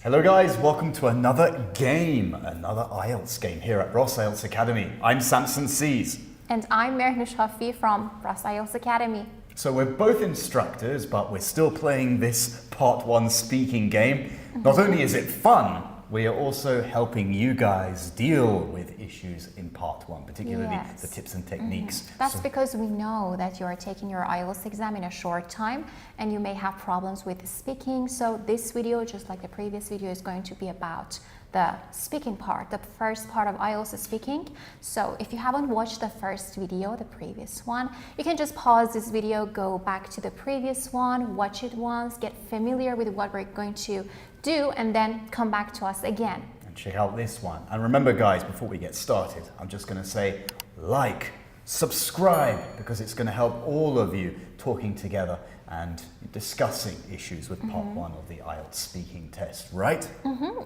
Hello guys, welcome to another game, another IELTS game here at Ross IELTS Academy. I'm Samson Sees. And I'm Mehnush Hafi from Ross IELTS Academy. So we're both instructors, but we're still playing this Part 1 speaking game. Not only is it fun, we are also helping you guys deal with issues in Part 1, particularly the tips and techniques. That's because we know that you are taking your IELTS exam in a short time and you may have problems with speaking. So this video, just like the previous video, is going to be about the speaking part, the first part of IELTS speaking. So if you haven't watched the first video, the previous one, you can just pause this video, go back to the previous one, watch it once, get familiar with what we're going to do, and then come back to us again. And check out this one. And remember guys, before we get started, I'm just going to say like, subscribe, because it's going to help all of you talking together and discussing issues with Part 1 of the IELTS speaking test, right?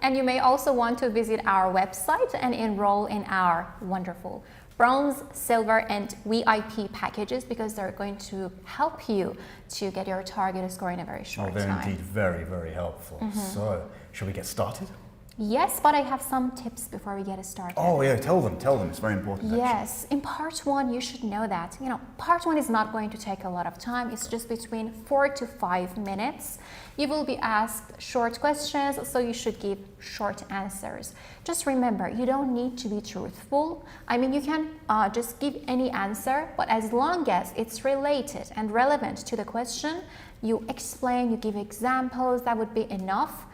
And you may also want to visit our website and enroll in our wonderful bronze, silver and VIP packages, because they're going to help you to get your target score in a very short time. They're indeed very, very helpful. So, should we get started? Yes, but I have some tips before we get started. Oh yeah, tell them, it's very important. Yes, in Part 1 you should know that, Part 1 is not going to take a lot of time. It's just between 4 to 5 minutes. You will be asked short questions, so you should give short answers. Just remember, you don't need to be truthful. I mean, you can just give any answer, but as long as it's related and relevant to the question, you explain, you give examples, that would be enough.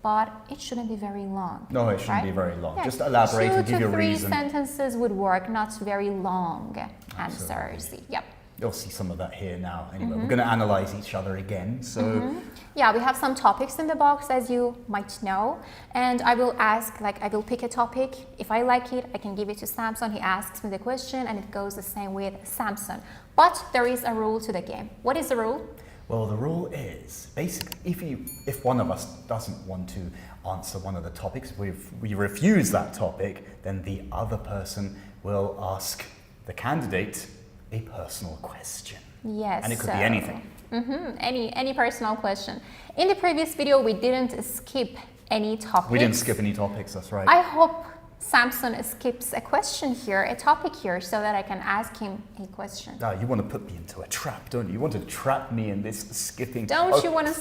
But it shouldn't be very long. No, it shouldn't be very long. Yeah, just elaborate and give your reason. 2 to 3 sentences would work, not very long answers. Yep. You'll see some of that here now. Anyway, we're going to analyze each other again. So, yeah, we have some topics in the box, as you might know. And I will ask, I will pick a topic. If I like it, I can give it to Samson. He asks me the question, and it goes the same with Samson. But there is a rule to the game. What is the rule? Well, the rule is basically if one of us doesn't want to answer one of the topics, we refuse that topic, then the other person will ask the candidate a personal question. Yes. And it could be anything. Any personal question. In the previous video, we didn't skip any topics. We didn't skip any topics, that's right. I hope Samson skips a question here, a topic here, so that I can ask him a question. You want to put me into a trap, don't you? You want to trap me in this skipping. Don't you want to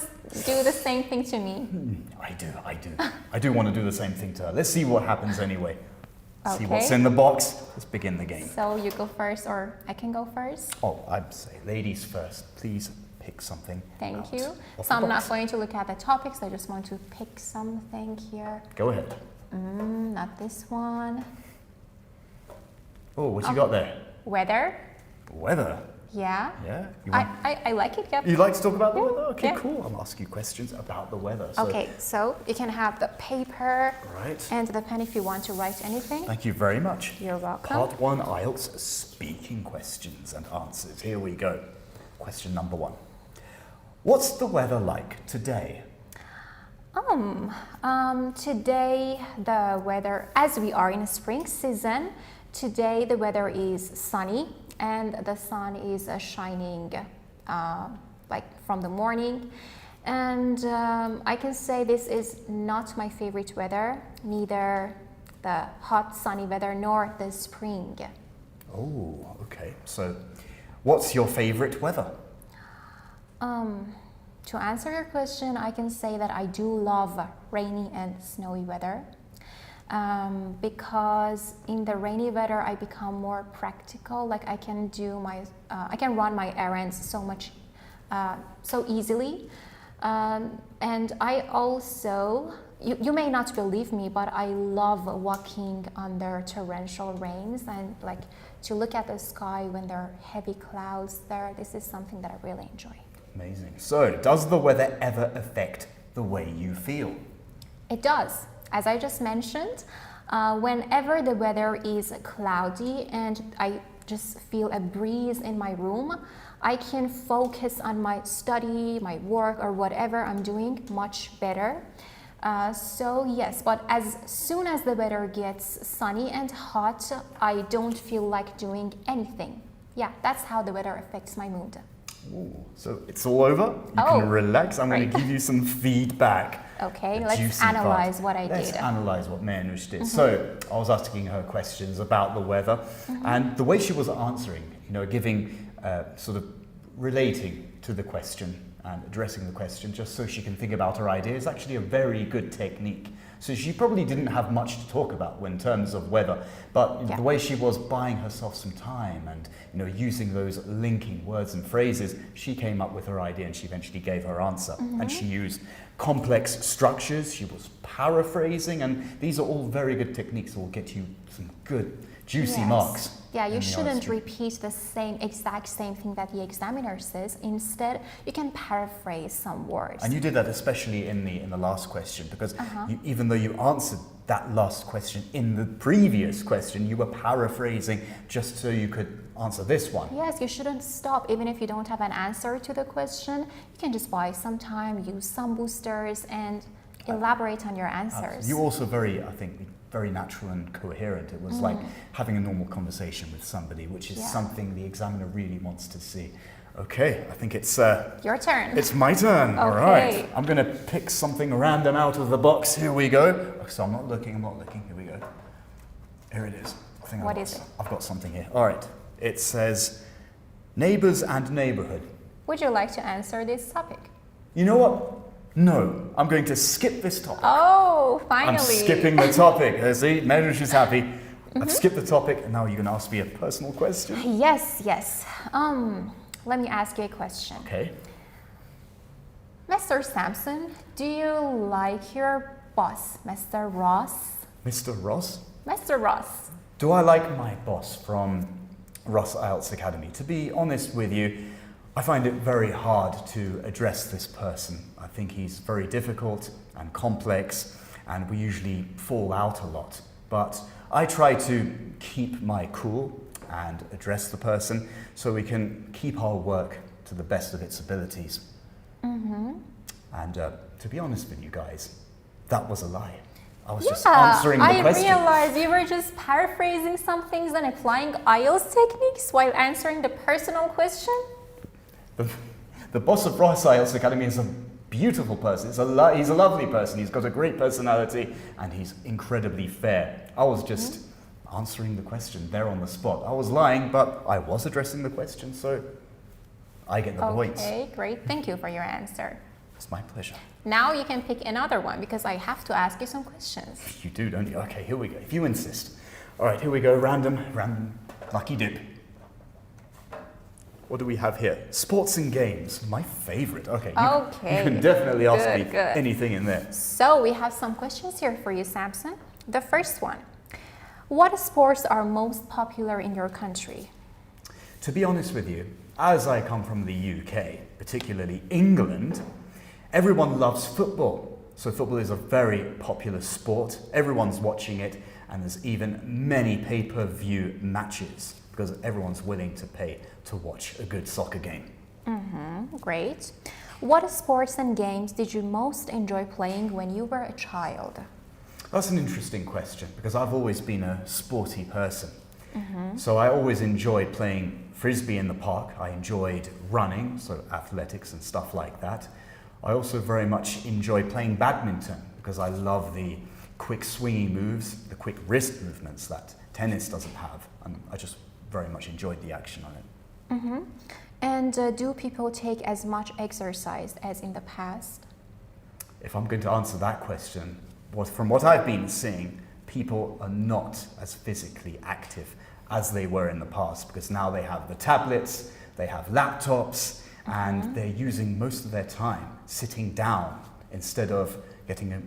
do the same thing to me? I do. I do want to do the same thing to her. Let's see what happens anyway. Okay. See what's in the box. Let's begin the game. So you go first, or I can go first? Oh, I'd say ladies first. Please pick something. Thank you. So I'm not going to look at the topics. I just want to pick something here. Go ahead. Not this one. Oh, what you got there? Weather. Weather? Yeah. Yeah? I like it, yep. You like to talk about the weather? Okay, yeah. Cool. I'll ask you questions about the weather. Okay, so you can have the paper right. and the pen if you want to write anything. Thank you very much. You're welcome. Part 1 IELTS speaking questions and answers. Here we go. Question number 1. What's the weather like today? Today the weather, as we are in a spring season, today the weather is sunny and the sun is shining from the morning. And I can say this is not my favorite weather, neither the hot sunny weather nor the spring. Oh, okay. So what's your favorite weather? To answer your question, I can say that I do love rainy and snowy weather, because in the rainy weather I become more practical. Like I can run my errands so easily, and I also, you may not believe me, but I love walking under torrential rains and to look at the sky when there are heavy clouds there. This is something that I really enjoy. Amazing. So, does the weather ever affect the way you feel? It does. As I just mentioned, whenever the weather is cloudy and I just feel a breeze in my room, I can focus on my study, my work, or whatever I'm doing much better. So yes, but as soon as the weather gets sunny and hot, I don't feel like doing anything. Yeah, that's how the weather affects my mood. Ooh, so it's all over. You can relax. I'm going to give you some feedback. Okay, the let's juicy part. analyze what I Let's did. analyze what Menush did. So I was asking her questions about the weather, and the way she was answering, giving sort of relating to the question and addressing the question just so she can think about her idea is actually a very good technique. So she probably didn't have much to talk about in terms of weather, but the way she was buying herself some time and using those linking words and phrases, she came up with her idea and she eventually gave her answer. And she used complex structures, she was paraphrasing, and these are all very good techniques that will get you some good juicy marks. Yeah, you shouldn't repeat the exact same thing that the examiner says. Instead, you can paraphrase some words. And you did that especially in the last question, because even though you answered that last question in the previous question, you were paraphrasing just so you could answer this one. Yes, you shouldn't stop. Even if you don't have an answer to the question, you can just buy some time, use some boosters, and elaborate on your answers. You also very natural and coherent. It was like having a normal conversation with somebody, which is something the examiner really wants to see. Okay, I think it's your turn. It's my turn. Okay. All right. I'm going to pick something random out of the box. Here we go. So I'm not looking. Here we go. Here it is. What is it? I've got something here. All right. It says neighbors and neighborhood. Would you like to answer this topic? You know what? No, I'm going to skip this topic. Oh, finally. I'm skipping the topic. See, Menush is happy. I've skipped the topic, and now you're going to ask me a personal question? Yes. Let me ask you a question. Okay. Mr. Sampson, do you like your boss, Mr. Ross? Mr. Ross? Mr. Ross. Do I like my boss from Ross IELTS Academy? To be honest with you, I find it very hard to address this person. I think he's very difficult and complex, and we usually fall out a lot. But I try to keep my cool and address the person so we can keep our work to the best of its abilities. And to be honest with you guys, that was a lie. I was just answering the question. I realized you were just paraphrasing some things and applying IELTS techniques while answering the personal question. The boss of Ross IELTS Academy is a beautiful person. He's a lovely person. He's got a great personality and he's incredibly fair. I was just answering the question there on the spot. I was lying, but I was addressing the question, so I get the points. Okay, great. Thank you for your answer. It's my pleasure. Now you can pick another one because I have to ask you some questions. You do, don't you? Okay, here we go. If you insist. All right, here we go. Random, lucky dip. What do we have here? Sports and games, my favorite. Okay, you can definitely ask me anything in there. So we have some questions here for you, Samson. The first one, what sports are most popular in your country? To be honest with you, as I come from the UK, particularly England, everyone loves football. So football is a very popular sport. Everyone's watching it, and there's even many pay-per-view matches because everyone's willing to pay to watch a good soccer game. Great. What sports and games did you most enjoy playing when you were a child? That's an interesting question because I've always been a sporty person. So I always enjoyed playing frisbee in the park. I enjoyed running, so athletics and stuff like that. I also very much enjoy playing badminton because I love the quick swingy moves, the quick wrist movements that tennis doesn't have. And I just very much enjoyed the action on it. And do people take as much exercise as in the past? If I'm going to answer that question, from what I've been seeing, people are not as physically active as they were in the past because now they have the tablets, they have laptops, and they're using most of their time sitting down instead of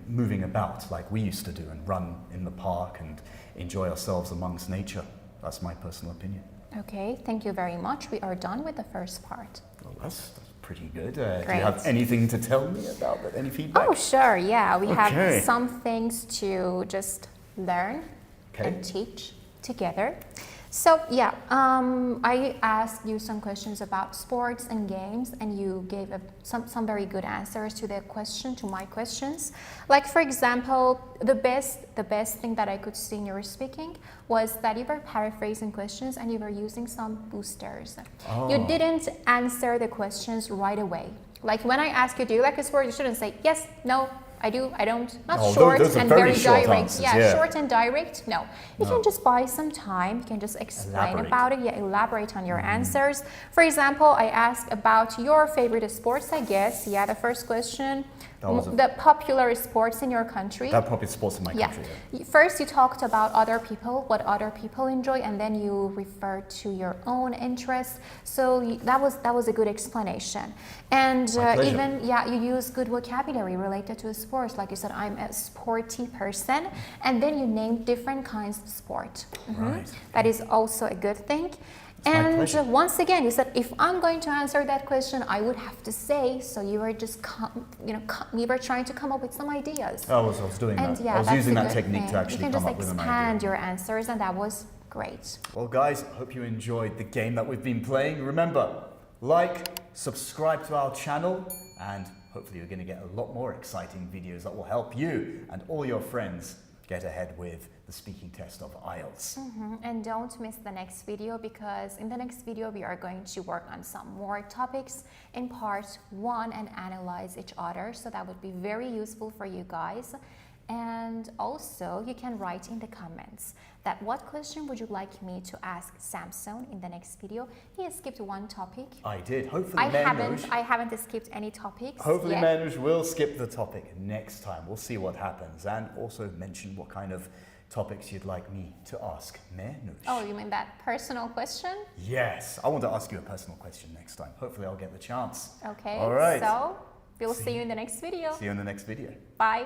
moving about like we used to do and run in the park and enjoy ourselves amongst nature. That's my personal opinion. Okay, thank you very much. We are done with the first part. Well, that's pretty good. Do you have anything to tell me about that? Any feedback? Oh, sure, yeah. We have some things to just learn and teach together. So, yeah, I asked you some questions about sports and games, and you gave some very good answers to my questions. Like, for example, the best thing that I could see in your speaking was that you were paraphrasing questions and you were using some boosters. You didn't answer the questions right away. Like when I ask you, do you like a sport? You shouldn't say yes, no, I don't, not Oh, short those are and very very short direct. answers, Yeah, yeah. short and direct. No, you can just buy some time. You can just explain Elaborate. about it. Yeah, elaborate on your answers. For example, I asked about your favorite sports, I guess. Yeah, the first question, the popular sports in your country. That probably sports in my country. Yeah. First, you talked about other people, what other people enjoy, and then you referred to your own interests. So that was a good explanation. And even you use good vocabulary related to sports. Like you said, I'm a sporty person, and then you named different kinds of sport. Right. That is also a good thing. My pleasure. And once again, you said, if I'm going to answer that question, I would have to say, so you were just, you were trying to come up with some ideas. I was doing And that. yeah, I was that's using a that good technique thing. to actually You can come just up with an expand idea. your answers, and that was great. Well, guys, I hope you enjoyed the game that we've been playing. Remember, like, subscribe to our channel, and hopefully you're going to get a lot more exciting videos that will help you and all your friends get ahead with the speaking test of IELTS. And don't miss the next video, because in the next video we are going to work on some more topics in part 1 and analyze each other. So that would be very useful for you guys. And also you can write in the comments that what question would you like me to ask Samson in the next video. He has skipped one topic. I did. Hopefully, I haven't skipped any topics. Hopefully, yet. Manoj will skip the topic next time. We'll see what happens, and also mention what kind of topics you'd like me to ask Manoj. Oh, you mean that personal question? Yes, I want to ask you a personal question next time. Hopefully, I'll get the chance. Okay. All right. So we'll see you in the next video. See you in the next video. Bye.